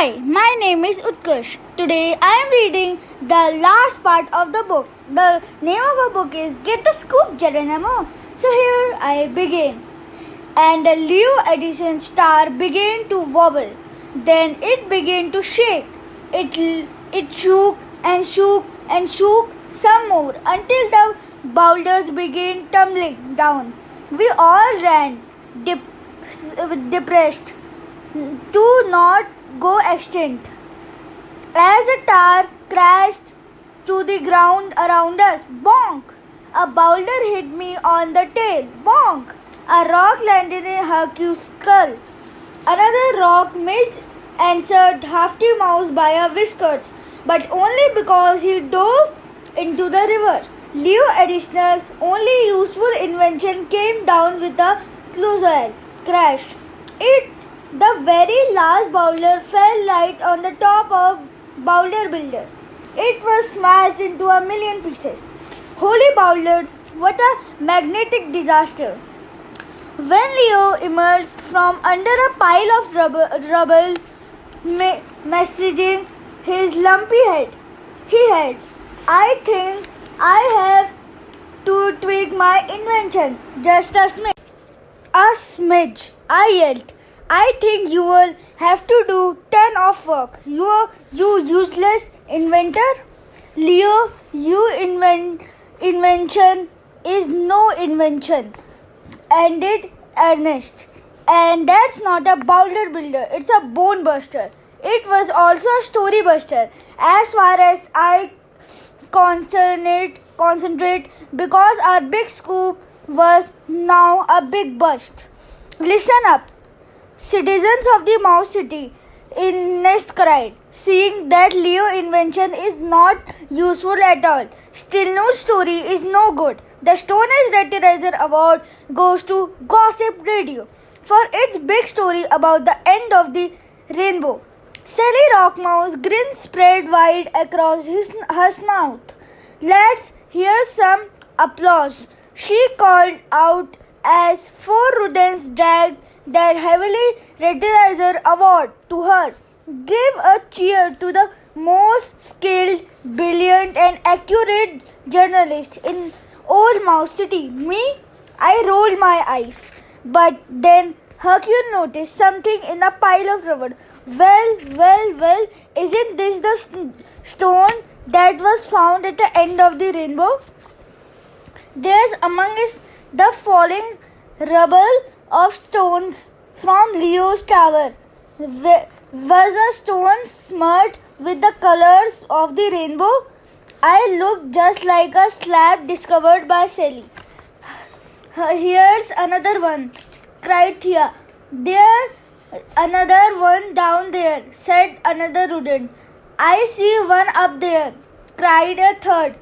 Hi, my name is Utkarsh. Today I am reading the last part of the book. The name of the book is Get the Scoop, Geronimo. So here I begin. And the Leo edition star began to wobble. Then it began to shake. It shook and shook and shook some more until the boulders began tumbling down. We all ran, depressed, to not go extinct. As the tar crashed to the ground around us, bonk! A boulder hit me on the tail, bonk! A rock landed in Hercules' skull. Another rock missed and served Halfty Mouse by a whiskers, but only because he dove into the river. Leo Editioner's only useful invention came down with a colossal crash. The very last boulder fell right on the top of Boulder Builder. It was smashed into a million pieces. Holy boulders, what a magnetic disaster! When Leo emerged from under a pile of rubble, massaging his lumpy head, he said, "I think I have to tweak my invention just a smidge." "A smidge," I yelled. "I think you will have to do 10 of work. You useless inventor." "Leo, invention is no invention," ended Ernest. "And that's not a boulder builder, it's a bone buster. It was also a story buster, as far as I concentrate, because our big scoop was now a big bust. Listen up, citizens of the Mouse City," Ernest cried, seeing that Leo invention is not useful at all. "Stilnoot's story is no good. The Stone-Age Satirizer Award goes to Gossip Radio for its big story about the end of the rainbow." Sally Rockmouse grin spread wide across her mouth. "Let's hear some applause," she called out as 4 rodents dragged that heavily Satirizer Award to her. "Give a cheer to the most skilled, brilliant and accurate journalist in Old Mouse City." "Me?" I rolled my eyes. But then Hercule noticed something in a pile of rubber. Well, isn't this the stone that was found at the end of the rainbow? There's amongst the falling rubble of stones from Leo's tower was a stone smudged with the colors of the rainbow. I looked just like a slab discovered by Sally. "Here's another one," cried Thea. "There's another one down there," said another rodent. "I see one up there," cried a third.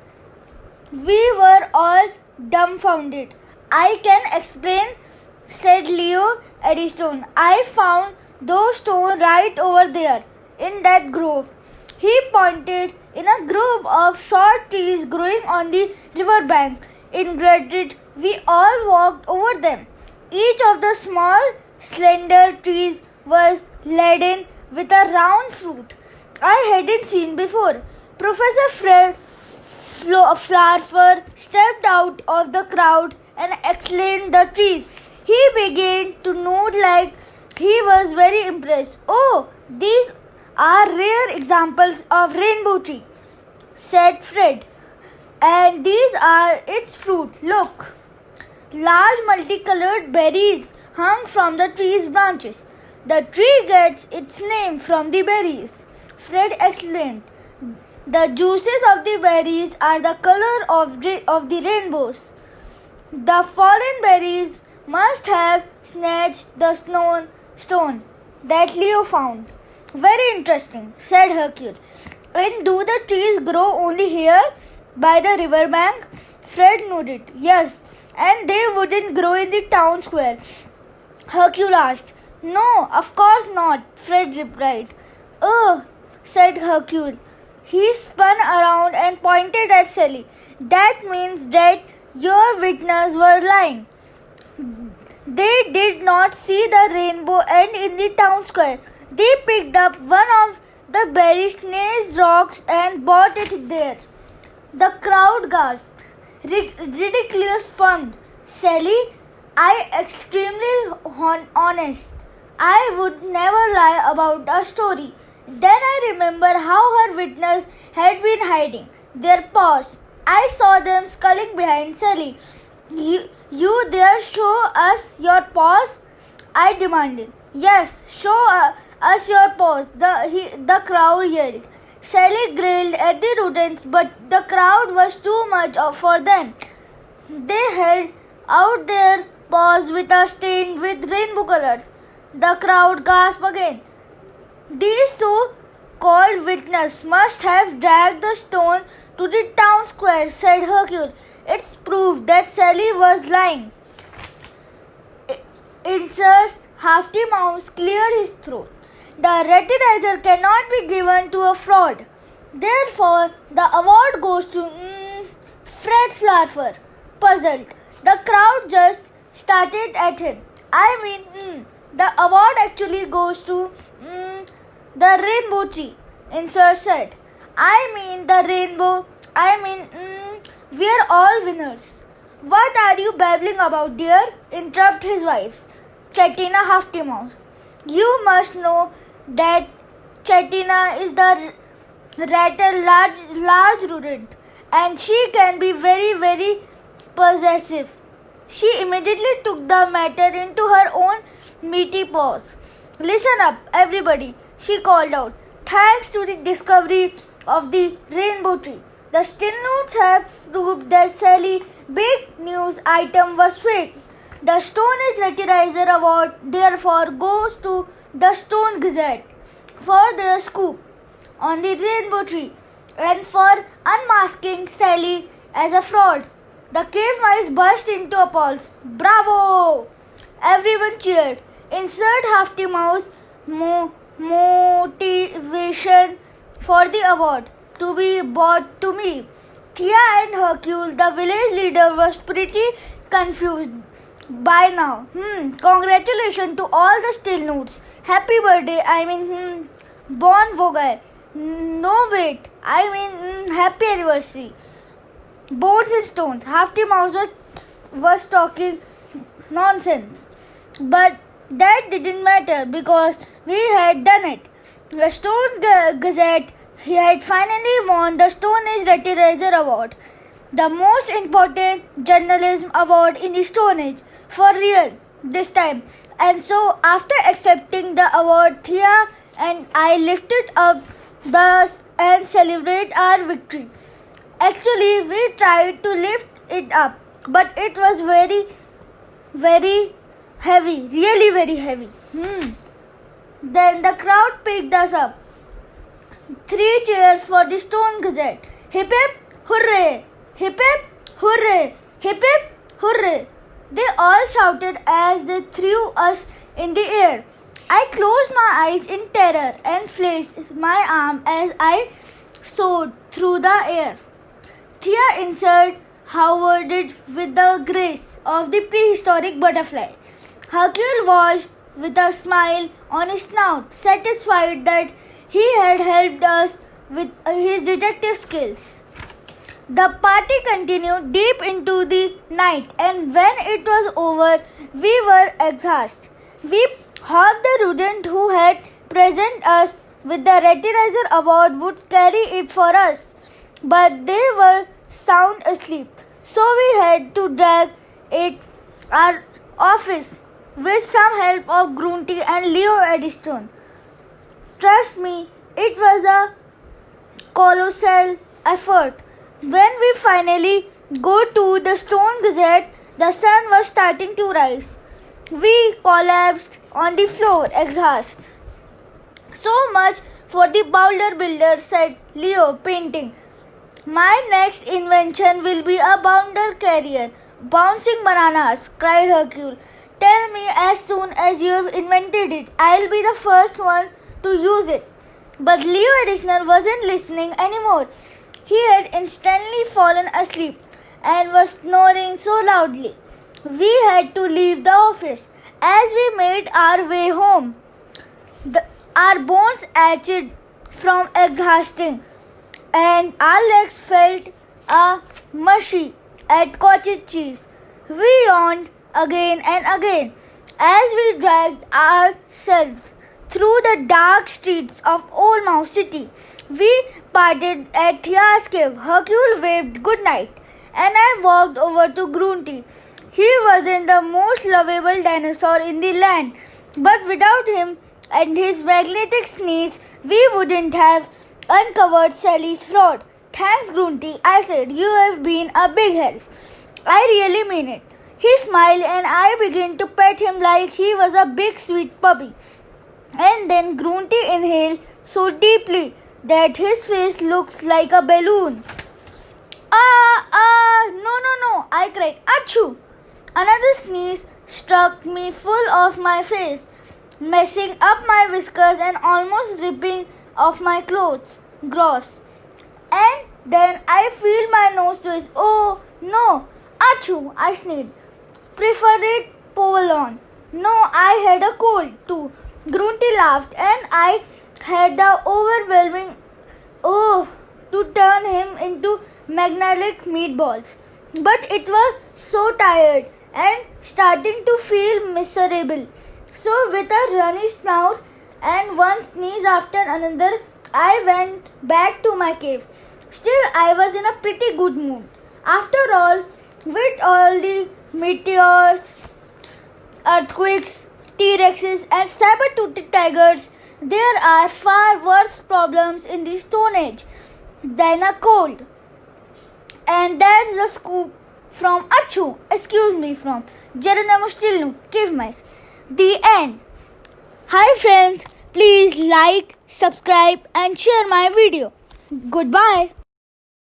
We were all dumbfounded. "I can explain," said Leo Eddystone. "I found those stones right over there, in that grove." He pointed in a grove of short trees growing on the riverbank. In gratitude, we all walked over them. Each of the small, slender trees was laden with a round fruit I hadn't seen before. Professor Fred Flarfer stepped out of the crowd and exclaimed the trees. He began to nod like he was very impressed. "Oh, these are rare examples of rainbow tree," said Fred. "And these are its fruit. Look." Large multicolored berries hung from the tree's branches. "The tree gets its name from the berries," Fred exclaimed. "The juices of the berries are the color of the rainbows. The fallen berries must have snatched the stone that Leo found." "Very interesting," said Hercule. "And do the trees grow only here by the riverbank?" Fred nodded. "Yes, and they wouldn't grow in the town square?" Hercule asked. "No, of course not," Fred replied. "Oh," said Hercule. He spun around and pointed at Sally. "That means that your witnesses were lying. They did not see the rainbow end in the town square. They picked up one of the berry snake's rocks and bought it there. The crowd gasped. Ridiculous fun. Sally, I extremely honest. I would never lie about a story. Then I remember how her witness had been hiding their paws. I saw them skulking behind Sally. You dare show us your paws? I demanded. Yes, show us your paws, the crowd yelled. Sally grilled at the rodents, but the crowd was too much for them. They held out their paws with a stain with rainbow colors. The crowd gasped again. These so-called witnesses must have dragged the stone to the town square, said Hercule. It's proof that Sally was lying. Insist, Halfty Mouse cleared his throat. The Ratterizer cannot be given to a fraud. Therefore, the award goes to Fred Flarfer. Puzzled, the crowd just started at him. The award actually goes to the rainbow tree, Insert said. We're all winners. What are you babbling about, dear? Interrupted his wife, Chettina Halfty Mouse. You must know that Chettina is the ratter large rodent, and she can be very, very possessive. She immediately took the matter into her own meaty paws. Listen up, everybody, she called out. Thanks to the discovery of the rainbow tree, the Stilnoots have proved that Sally's big news item was fake. The Stone Age Ratterizer Award therefore goes to the Stilnoot-Get for their scoop on the rainbow tree and for unmasking Sally as a fraud. The cave mice burst into applause. Bravo! Everyone cheered. Insert Halfty Mouse motivation for the award to be brought to me. Thea and Hercule, the village leader, was pretty confused by now. Congratulations to all the Stilnoots. Happy birthday. Bon vogue. No wait. Happy anniversary. Bones and stones. Halfty Mouse was talking nonsense. But that didn't matter because we had done it. The Stilnoot-Get had finally won the Stone Age Ratterizer Award, the most important journalism award in the Stone Age, for real this time. And so, after accepting the award, Thea and I lifted up and celebrate our victory. Actually, we tried to lift it up, but it was very, very heavy, really very heavy. Then the crowd picked us up. 3 cheers for the Stilnoot-Get. Hip hip, hooray! Hip hip, hooray! Hip hip, hooray! They all shouted as they threw us in the air. I closed my eyes in terror and flexed my arm as I soared through the air. Thea Insert hovered it with the grace of the prehistoric butterfly. Hercule watched with a smile on his snout, satisfied that he had helped us with his detective skills. The party continued deep into the night, and when it was over, we were exhausted. We hoped the rodent who had presented us with the Ratterizer Award would carry it for us, but they were sound asleep, so we had to drag it our office with some help of Grunty and Leo Edison. Trust me, it was a colossal effort. When we finally got to the Stilnoot-Get, the sun was starting to rise. We collapsed on the floor, exhausted. So much for the boulder builder, said Leo, painting. My next invention will be a boulder carrier. Bouncing bananas, cried Hercule. Tell me as soon as you have invented it. I'll be the first one to use it. But Leo Edison wasn't listening anymore. He had instantly fallen asleep and was snoring so loudly. We had to leave the office. As we made our way home, Our bones ached from exhausting, and our legs felt mushy at cottage cheese. We yawned again and again as we dragged ourselves through the dark streets of Old Mouse City. We parted at Thia's cave. Hercule waved good night, and I walked over to Grunty. He wasn't the most lovable dinosaur in the land, but without him and his magnetic sneeze, we wouldn't have uncovered Sally's fraud. Thanks, Grunty, I said. You have been a big help. I really mean it. He smiled and I began to pet him like he was a big sweet puppy. And then Grunty inhaled so deeply that his face looked like a balloon. No, I cried. Achoo! Another sneeze struck me full of my face, messing up my whiskers and almost ripping off my clothes. Gross. And then I feel my nose twist. Oh no! Achoo! I sneezed. Prefer it pollen. No, I had a cold too. Grunty laughed and I had the overwhelming to turn him into magnetic meatballs. But it was so tired and starting to feel miserable. So with a runny snout and one sneeze after another, I went back to my cave. Still, I was in a pretty good mood. After all, with all the meteors, earthquakes, T-Rexes and saber-toothed tigers, there are far worse problems in the Stone Age than a cold. And that's the scoop from from Geronimo-Stilnoot-Get. The end. Hi friends, please like, subscribe and share my video. Goodbye.